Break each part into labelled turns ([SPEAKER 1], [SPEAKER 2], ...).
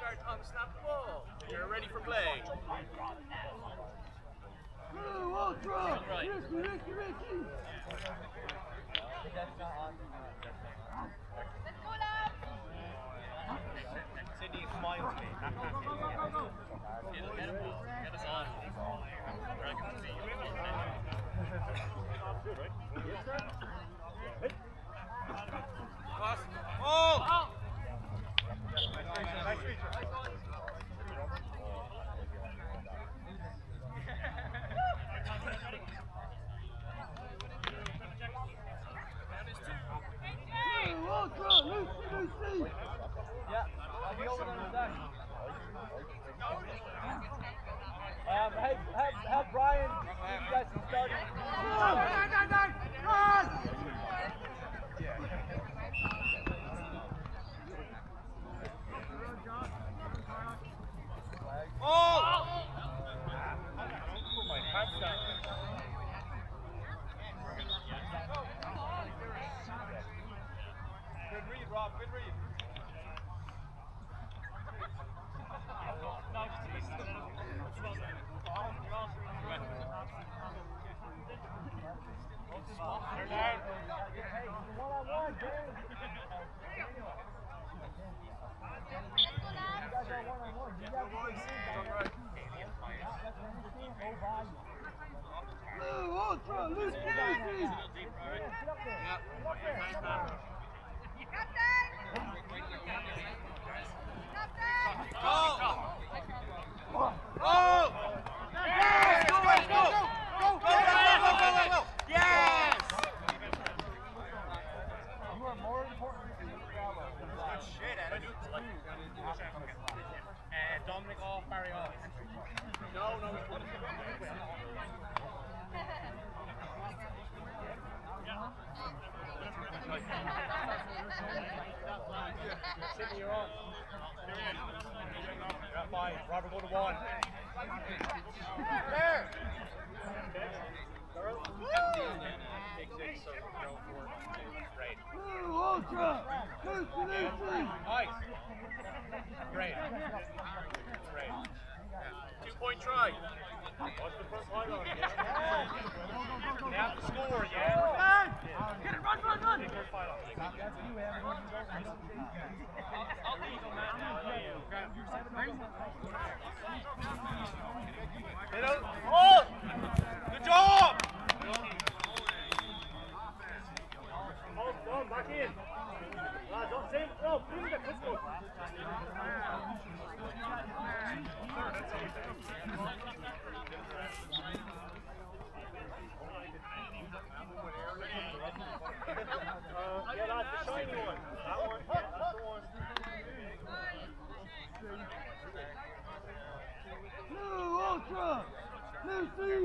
[SPEAKER 1] start on snap the ball. You're ready for play.
[SPEAKER 2] Ultra!
[SPEAKER 1] Right.
[SPEAKER 2] Ricky!
[SPEAKER 1] Sydney smiles me. Get him. Get us on. Pass. Oh! Nice reach.
[SPEAKER 2] Ultra! Lucy!
[SPEAKER 3] Yeah, I'll be over on the deck. Have Brian give you guys some starting.
[SPEAKER 1] Oh! Put my pants down.
[SPEAKER 3] Good read, Rob. Good read.
[SPEAKER 2] Ultra! Lucy!
[SPEAKER 1] Oh! Yes! Go! Yes!
[SPEAKER 3] You are more important to the travel.
[SPEAKER 1] Good shit, Eddie.
[SPEAKER 3] Dominic off, Barry off.
[SPEAKER 1] No.
[SPEAKER 3] Sydney, you're on. Fine. Robert, go to one.
[SPEAKER 1] There!
[SPEAKER 3] Big six, so go for it. Great.
[SPEAKER 2] Ultra! Lucy!
[SPEAKER 3] Nice. Great. Great.
[SPEAKER 1] 2-point try.
[SPEAKER 3] What's the first line on? They have to score, yeah?
[SPEAKER 2] Get it, run!
[SPEAKER 3] Big first line on.
[SPEAKER 1] Oh! Good job!
[SPEAKER 3] Back in. Don't say no, please, let's go. Yeah, that's the shiny one. That one, yeah, that's the one.
[SPEAKER 2] Ultra! Lucy!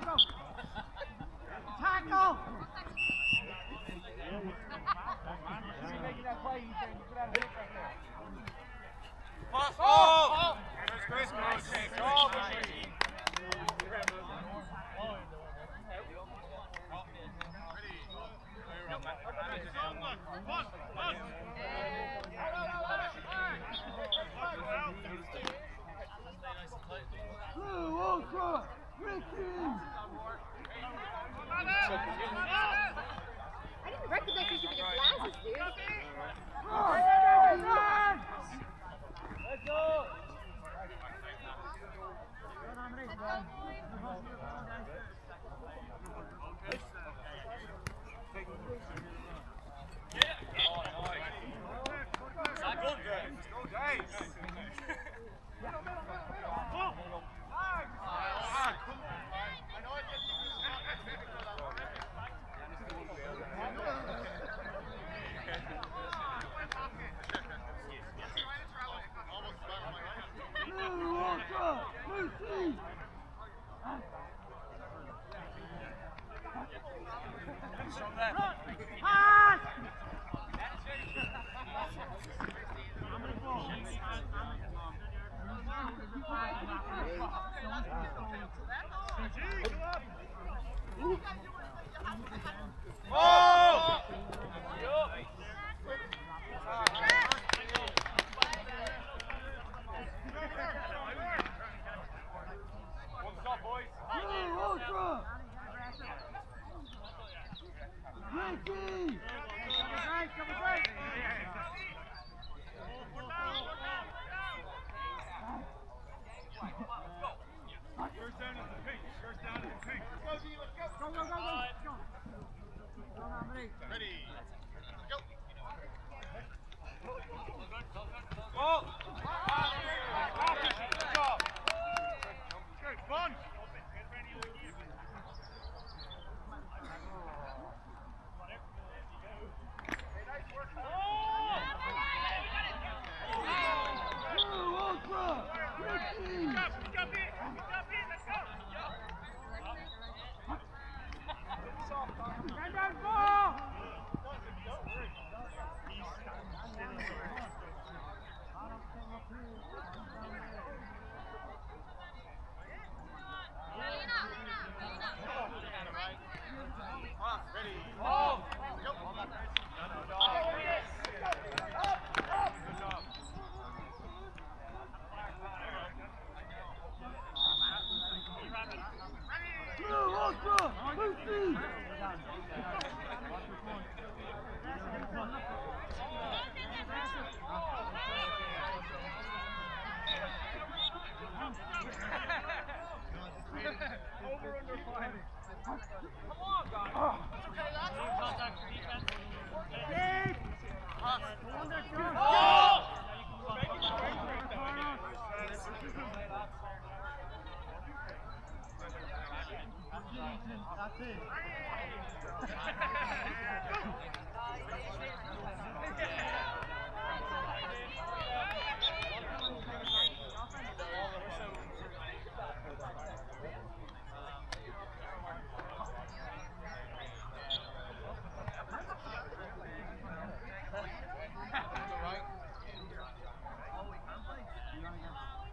[SPEAKER 2] Go! Tackle! Making that play, you could have a hit right there.
[SPEAKER 1] Pass! Oh! There's Chris. Nice. Oh,
[SPEAKER 2] Blue Ultra! Ricky!
[SPEAKER 4] I didn't recognize you with your glasses, dude.
[SPEAKER 2] Run!
[SPEAKER 3] Let's go!
[SPEAKER 1] Oh!
[SPEAKER 3] One stop, boys. First down is the pink. First down is the pink.
[SPEAKER 2] Go, G, let's go. Go, go, go, go.
[SPEAKER 1] Ready. Go. Oh! Good job.
[SPEAKER 3] Good, fun.
[SPEAKER 1] Ready. Oh! Go.
[SPEAKER 3] Over under 5.
[SPEAKER 1] Come on, guys. It's okay, lads.
[SPEAKER 3] Contact for defense.
[SPEAKER 2] Dave!
[SPEAKER 1] Oh!
[SPEAKER 2] That's it.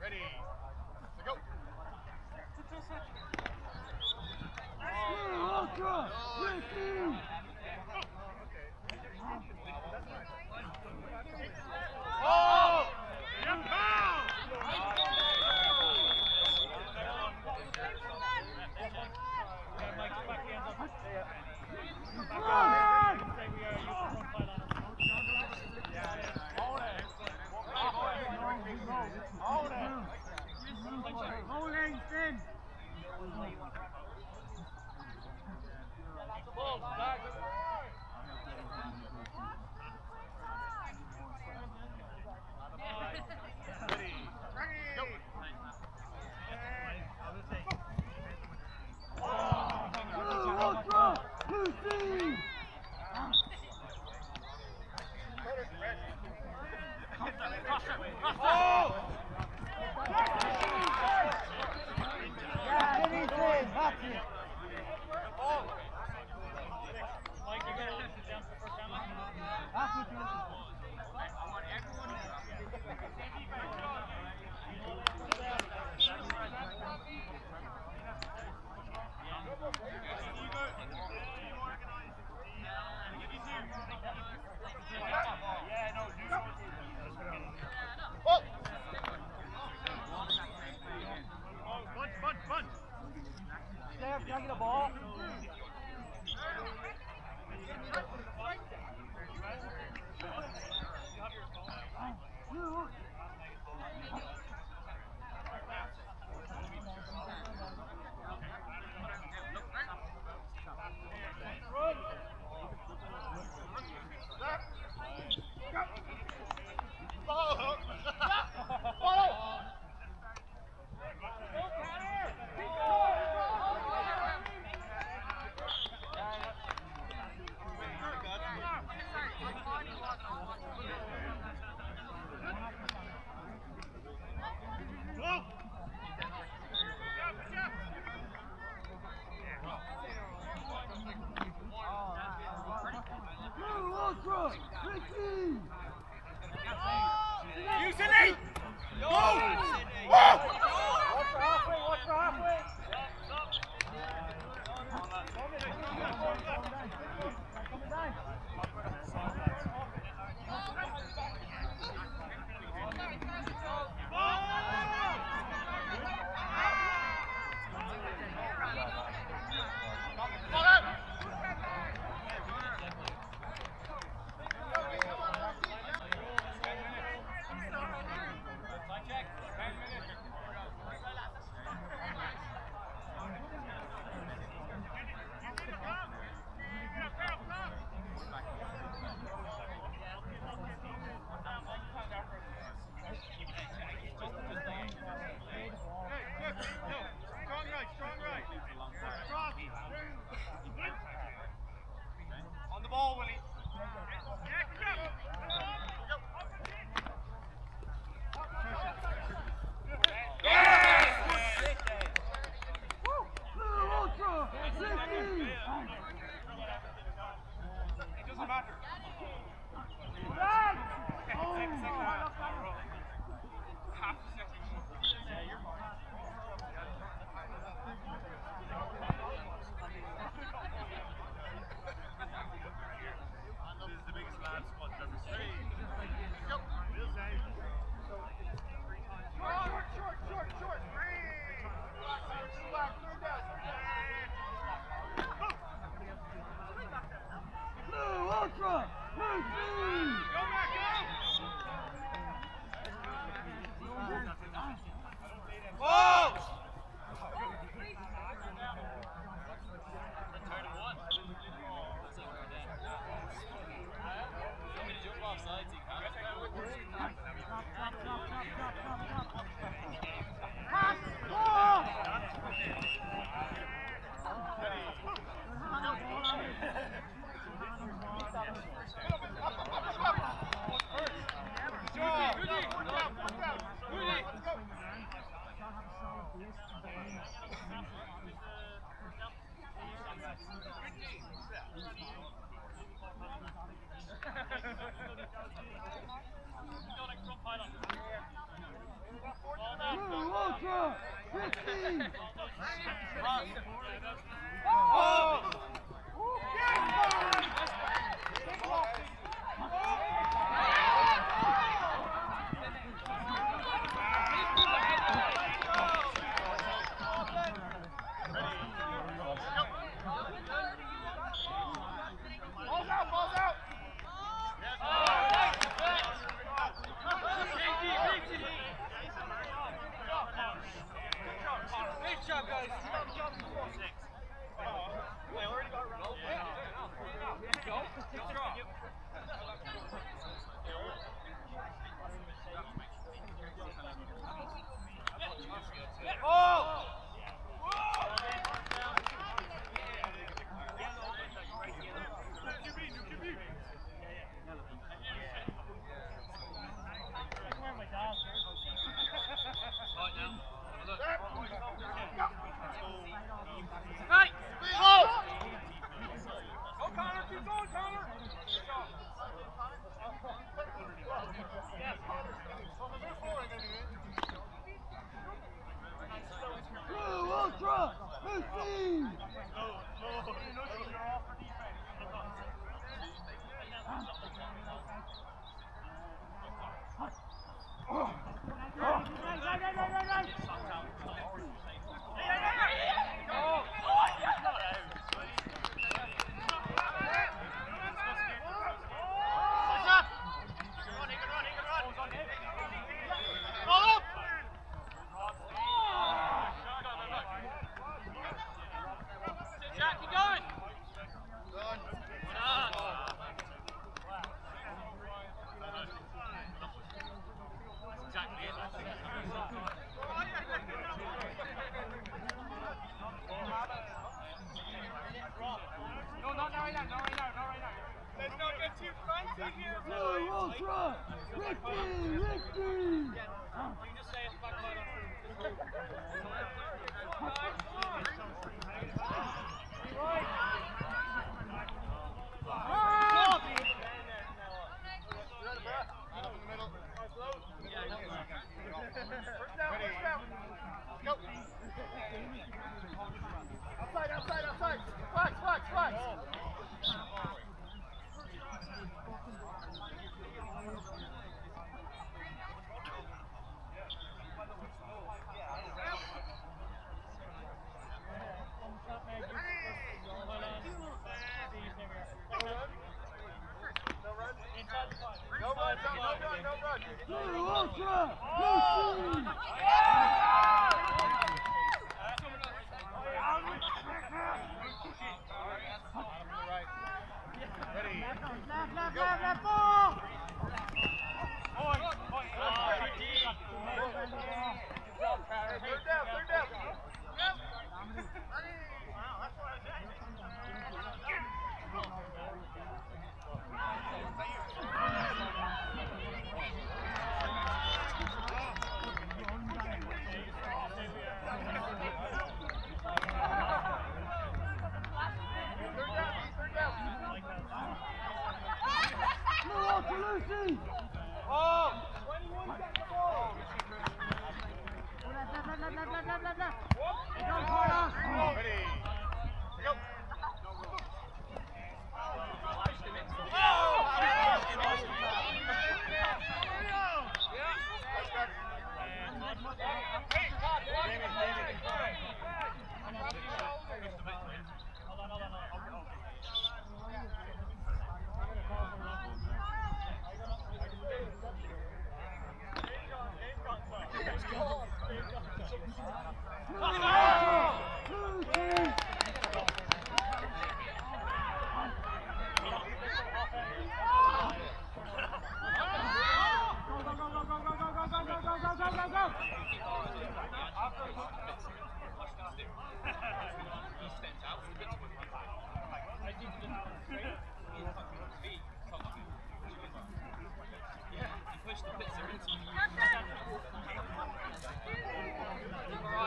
[SPEAKER 1] Ready. Go. Oh!
[SPEAKER 2] Holding, thin.
[SPEAKER 1] Ready. Go.
[SPEAKER 2] Yeah, Ultra! 50!
[SPEAKER 1] Balls out, balls out.
[SPEAKER 3] Nice job, guys. I already got around. Go. Oh! Right.
[SPEAKER 1] Go!
[SPEAKER 3] Go, Connor. Keep going, Connor.
[SPEAKER 2] Blue Ultra! 15!
[SPEAKER 3] Jack, keep going. No, not right now. Let's not get too fancy here,
[SPEAKER 2] Blue Ultra! Ricky!
[SPEAKER 3] You can just say it's back
[SPEAKER 1] Outside. Flex. No run.
[SPEAKER 2] Blue Ultra! 15!
[SPEAKER 1] Ready.
[SPEAKER 2] Left ball!
[SPEAKER 1] Third down.
[SPEAKER 2] Blue Ultra Lucy!
[SPEAKER 3] Oh!
[SPEAKER 1] Ready. Go.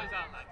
[SPEAKER 2] Ready?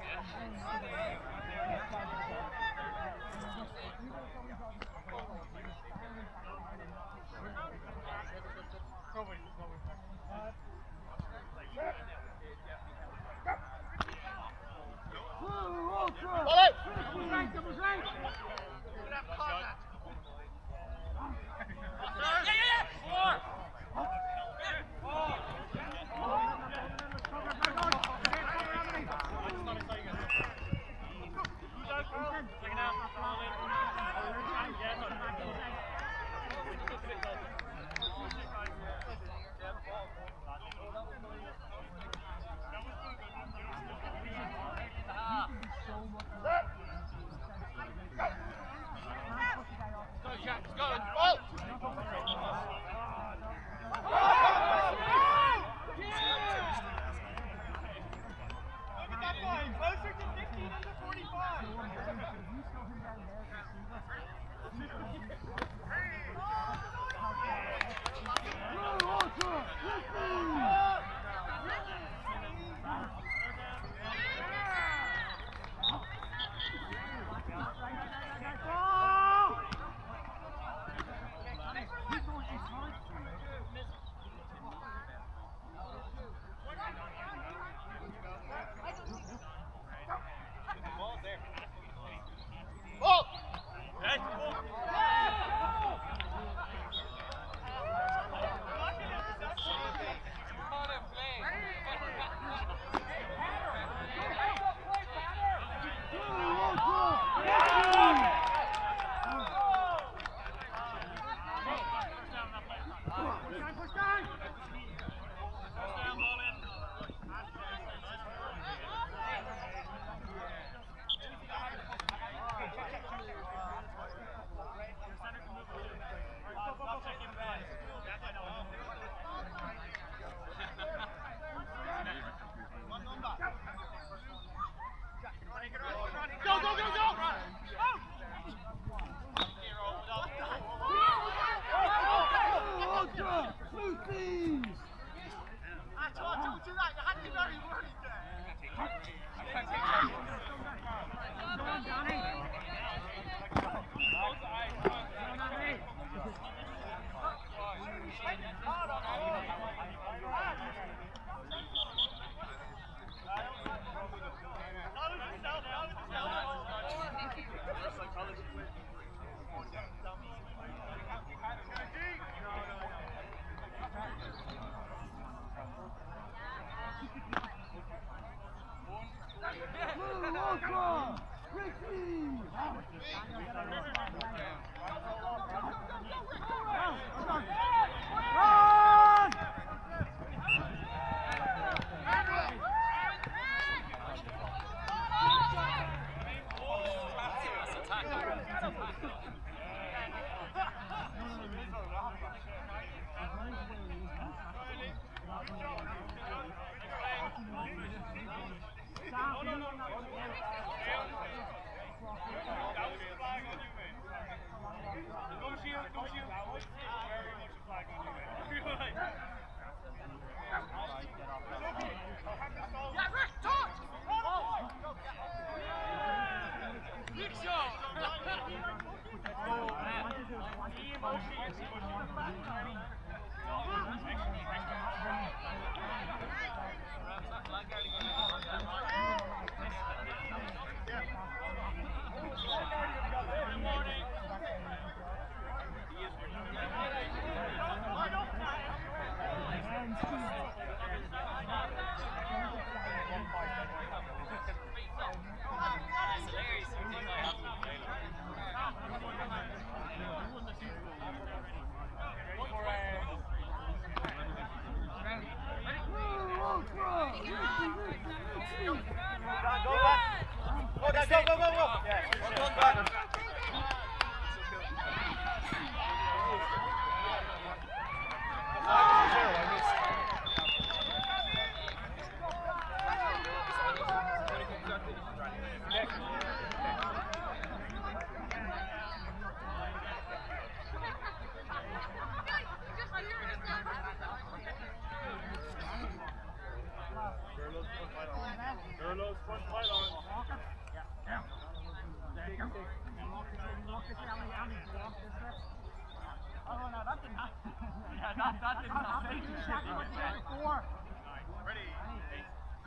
[SPEAKER 1] Ready.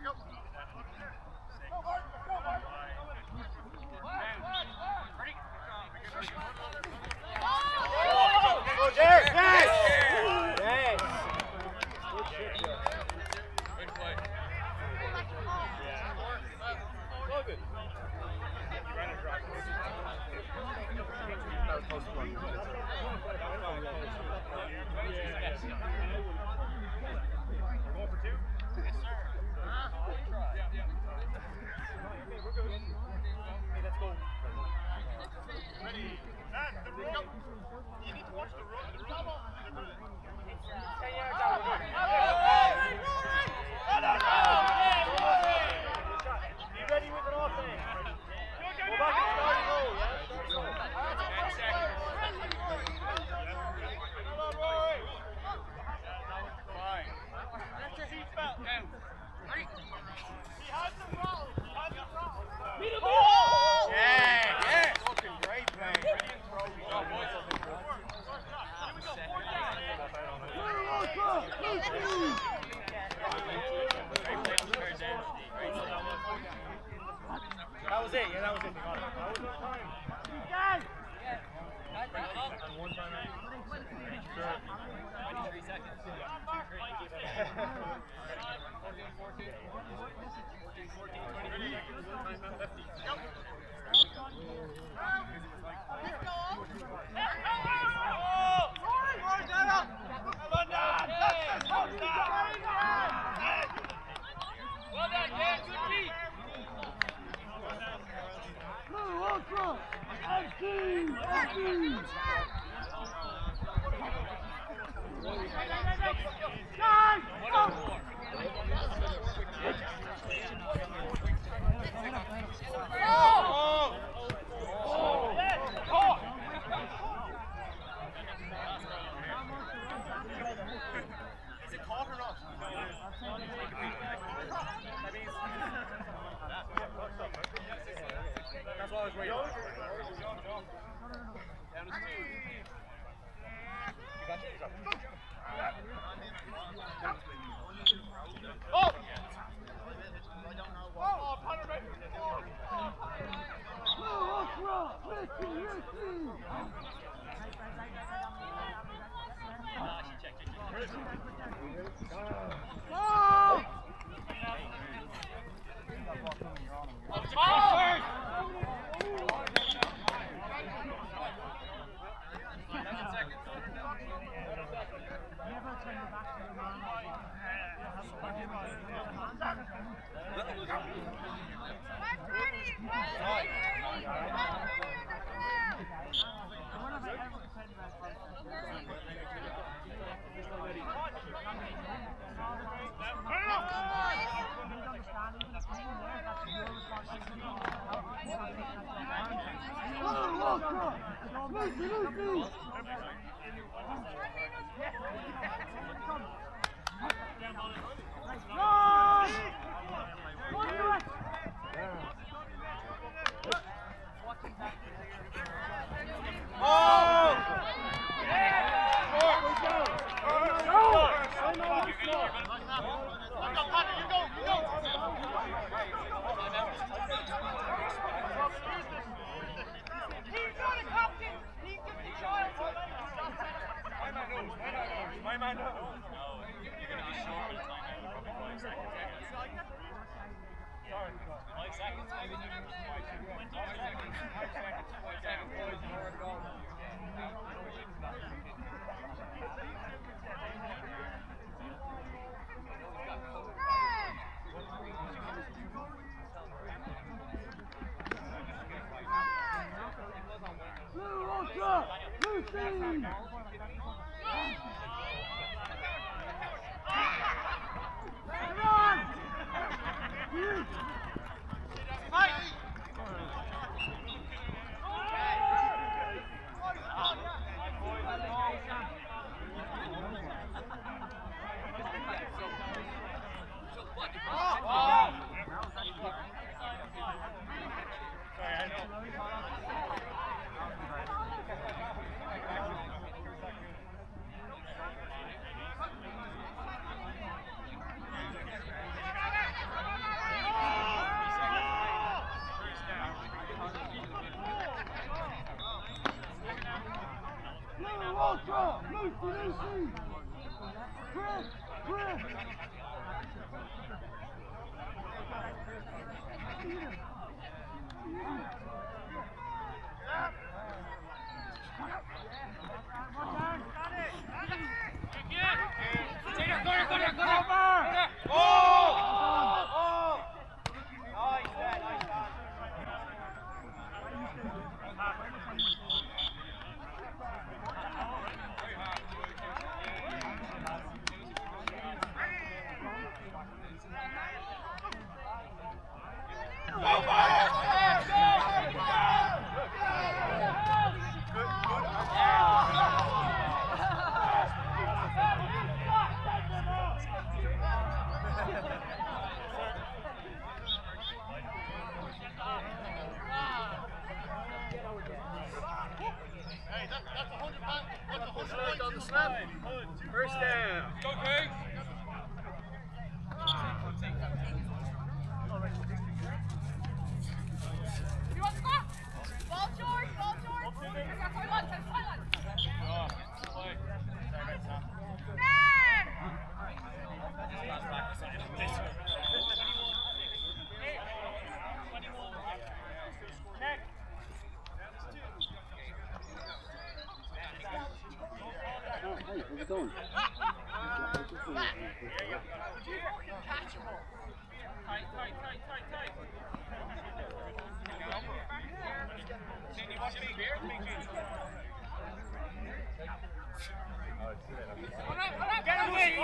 [SPEAKER 1] Go.
[SPEAKER 3] Go, Jared! Yes! Yes! Good shit, Joe.
[SPEAKER 1] Good play.
[SPEAKER 3] So good. That was close to one.
[SPEAKER 1] Going for two? Yes, sir.
[SPEAKER 3] Hey, let's go.
[SPEAKER 1] Ready. And the roll. You need to watch the roll. The roll.
[SPEAKER 3] 10 yards out. We're good. Be ready with an offense. Go back and start low, yeah? Start low.
[SPEAKER 1] 10 seconds. Fine. Seatbelt. 10. Three. He has the roll. He has the roll.
[SPEAKER 3] Yeah, yeah. Fucking great play. Ready and throw.
[SPEAKER 1] Go, boys. Here we go. 4 down.
[SPEAKER 3] That was it, yeah, that was it. That was on time. One time. Sure.
[SPEAKER 2] 23 seconds.
[SPEAKER 1] Well done, Dan. Good beat.
[SPEAKER 3] Is it called or not? That's what I was waiting on.
[SPEAKER 1] Down to 2.
[SPEAKER 3] You got it?
[SPEAKER 1] Oh! Oh, punter right.
[SPEAKER 3] First down.
[SPEAKER 1] Go, King.
[SPEAKER 4] Ball, George.
[SPEAKER 5] How's it going?
[SPEAKER 3] Get away!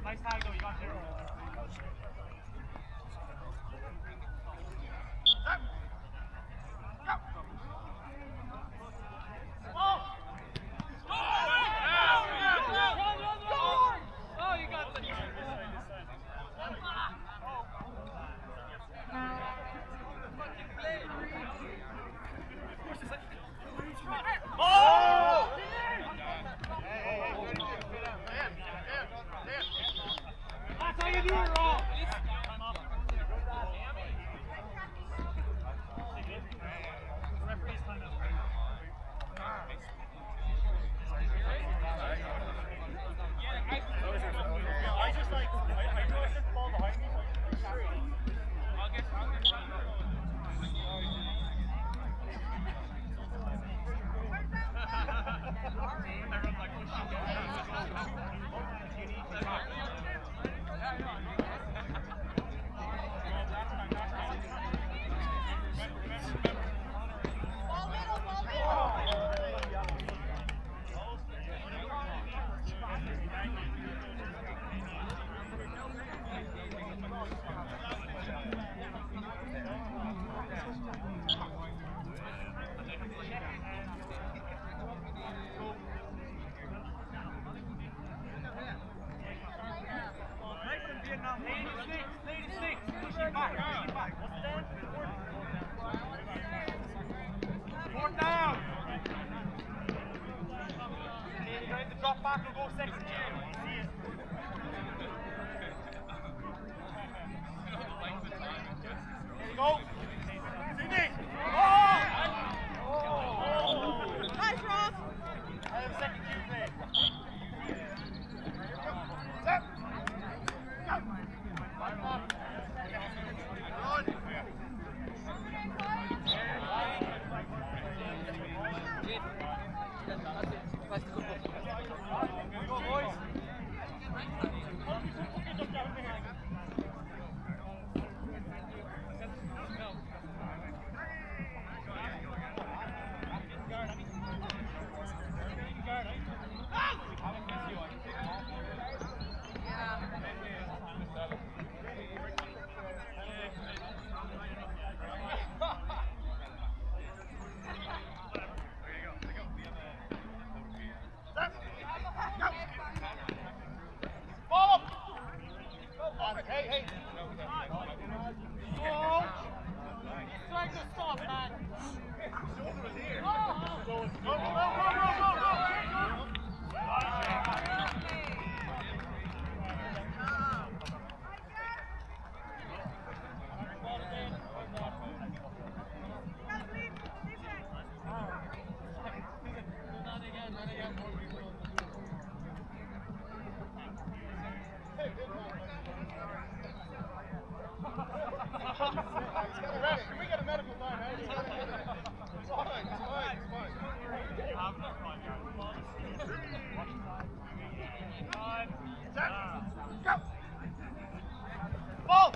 [SPEAKER 3] Nice tag though, you got 0. That's how you do it wrong.
[SPEAKER 1] I just like, I know I set the ball behind me.
[SPEAKER 3] Fourth down. You got to drop back and go second gear. See it. There you go. Sydney.
[SPEAKER 4] Nice, Ross.
[SPEAKER 3] I have a second gear play.
[SPEAKER 1] Hey.
[SPEAKER 3] Trying to stop, man.
[SPEAKER 1] Ref, can we get a medical time? It's fine. Set. Go. Ball.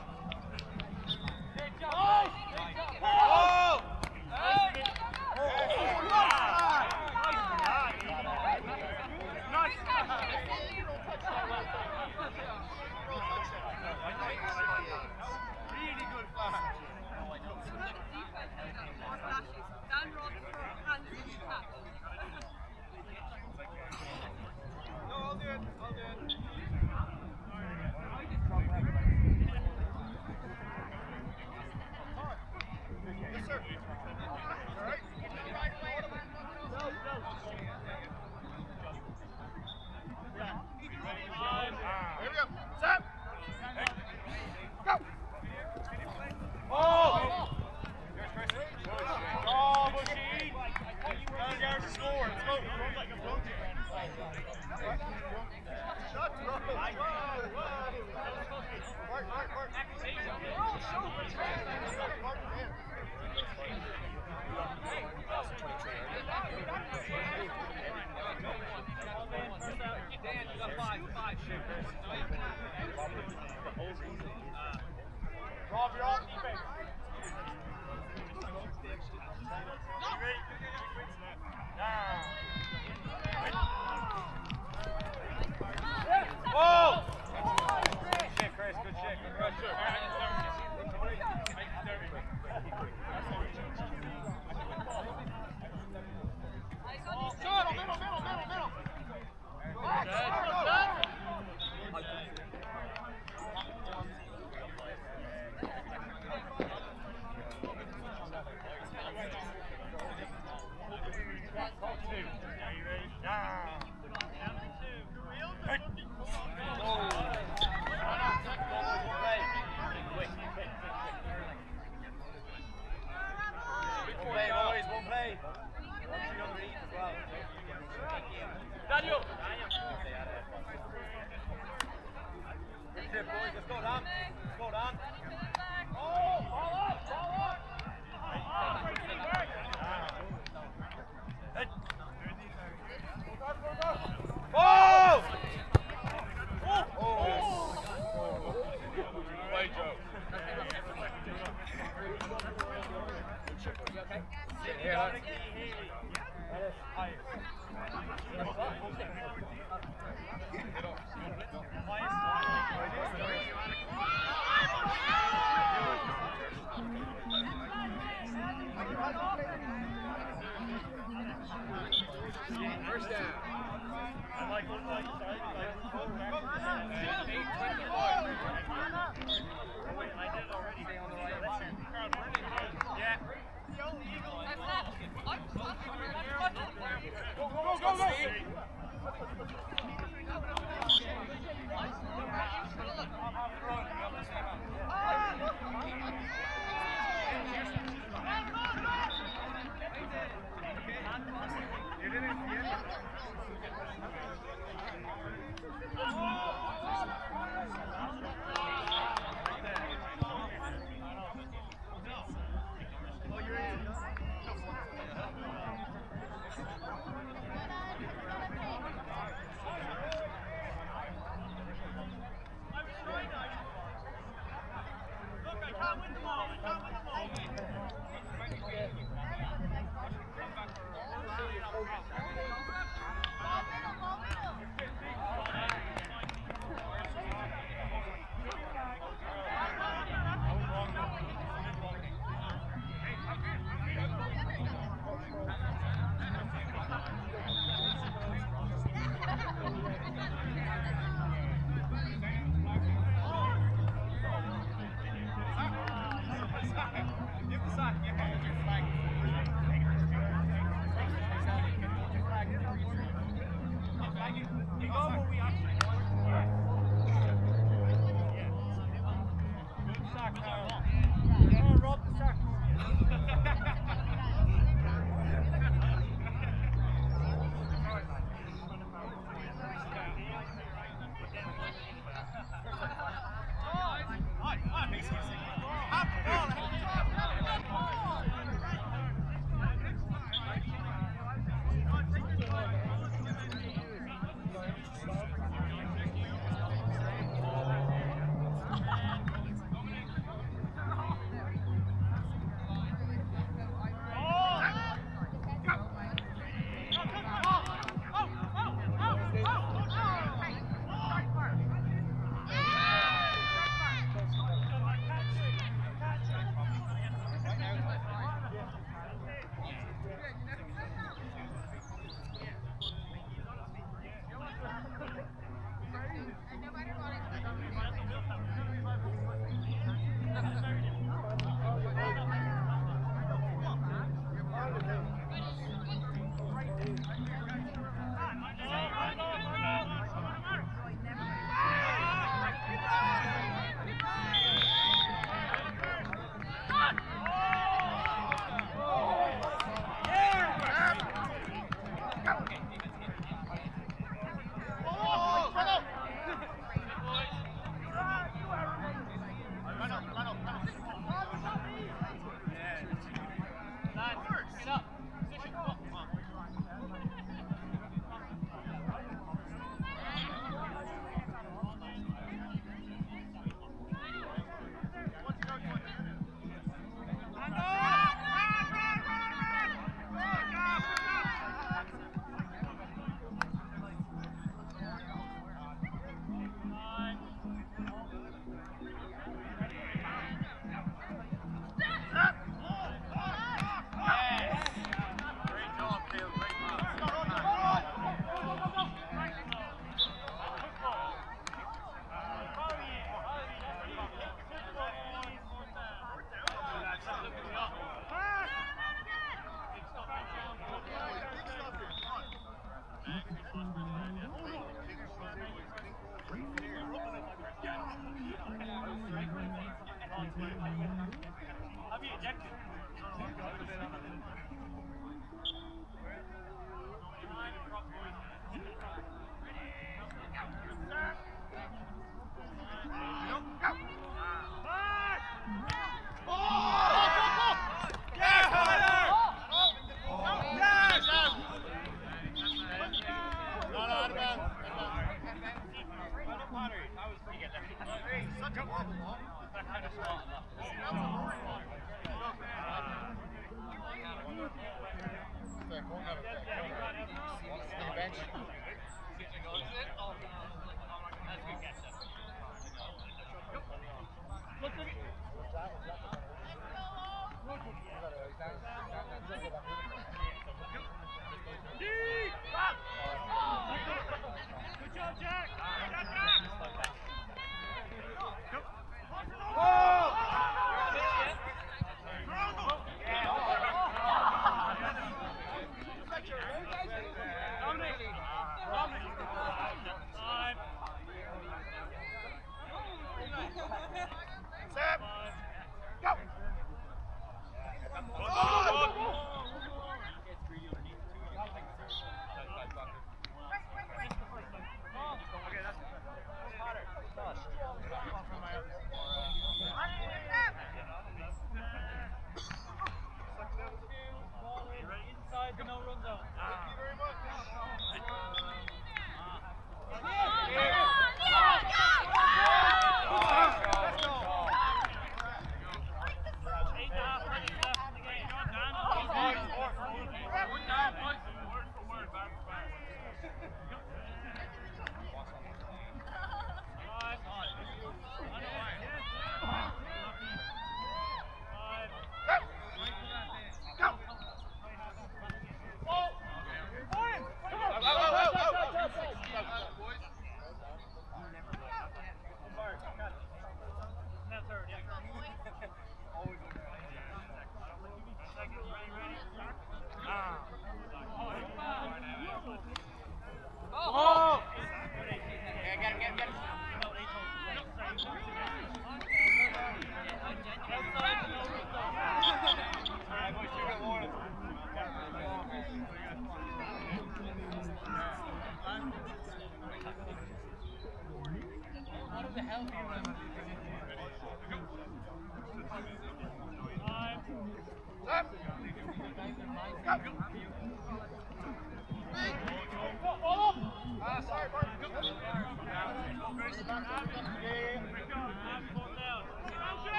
[SPEAKER 3] Really good pass.
[SPEAKER 1] I'll do it. Yes, sir. All right. Here we go. Set. Go.
[SPEAKER 3] Oh! Oh, Bushy! Down yards to score. Let's go.
[SPEAKER 1] Shut up. Mark.
[SPEAKER 3] Dan, you got five. Rob, you're off defense. Whoa! it, boys. Let's go, Dom. Let's go, Dom.
[SPEAKER 1] Oh, ball up, ball up.
[SPEAKER 3] Oh!
[SPEAKER 1] Play, Joe.
[SPEAKER 5] First down.
[SPEAKER 3] I like what you said. Wait, I did it already. Stay on the right. Yeah.
[SPEAKER 1] Go, go, go.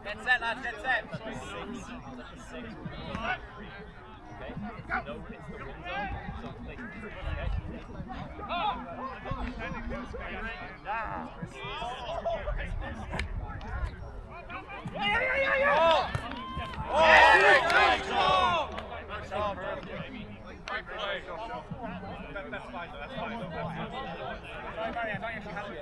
[SPEAKER 3] Get set, lads, get set. That's fine, that's fine. Sorry, Barry, I don't actually have it.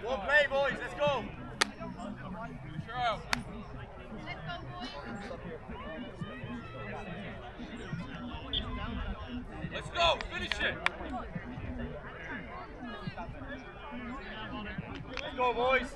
[SPEAKER 3] One play, boys, let's go.
[SPEAKER 1] Let's go, finish it.
[SPEAKER 3] Let's go, boys.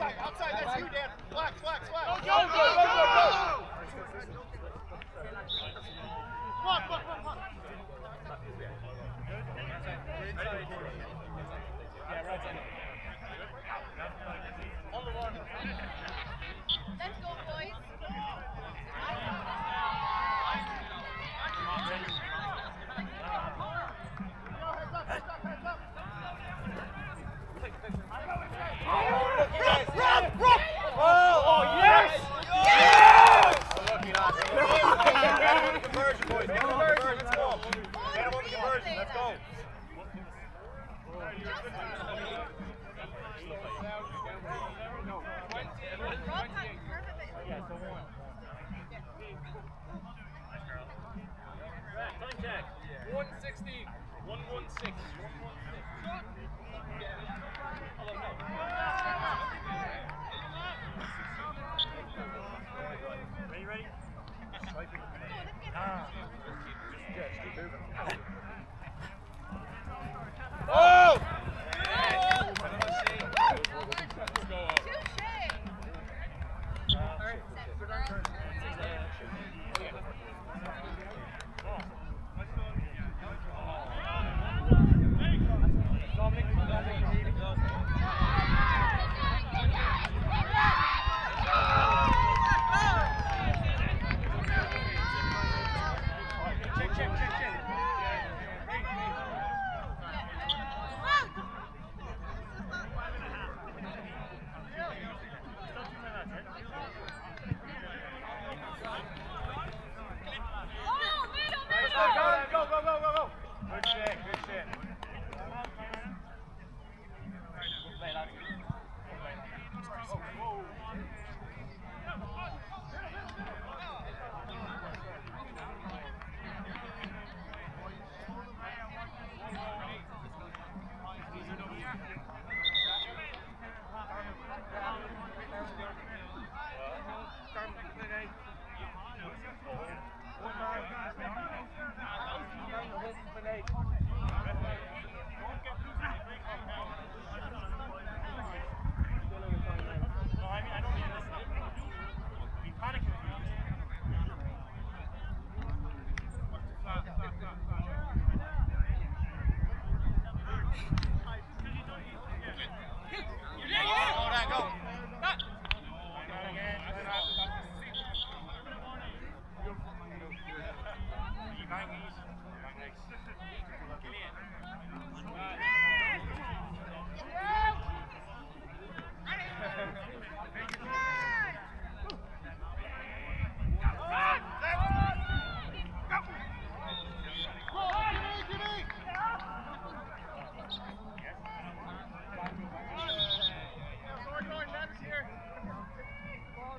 [SPEAKER 1] Outside, that's you, Dan. Flex. Go. Come on.
[SPEAKER 4] Let's go, boys.
[SPEAKER 3] Oh, yes! Yes! Get him on the conversion, boys. Get him on the conversion. Let's go. Get him on the conversion. Let's go. Time check. 1:16. 1:16. Ready? Oh!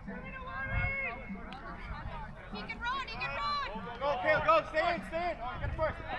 [SPEAKER 4] He can run, he can run!
[SPEAKER 1] Go, Caleb, go, stay in, stay in. Oh, you got it first.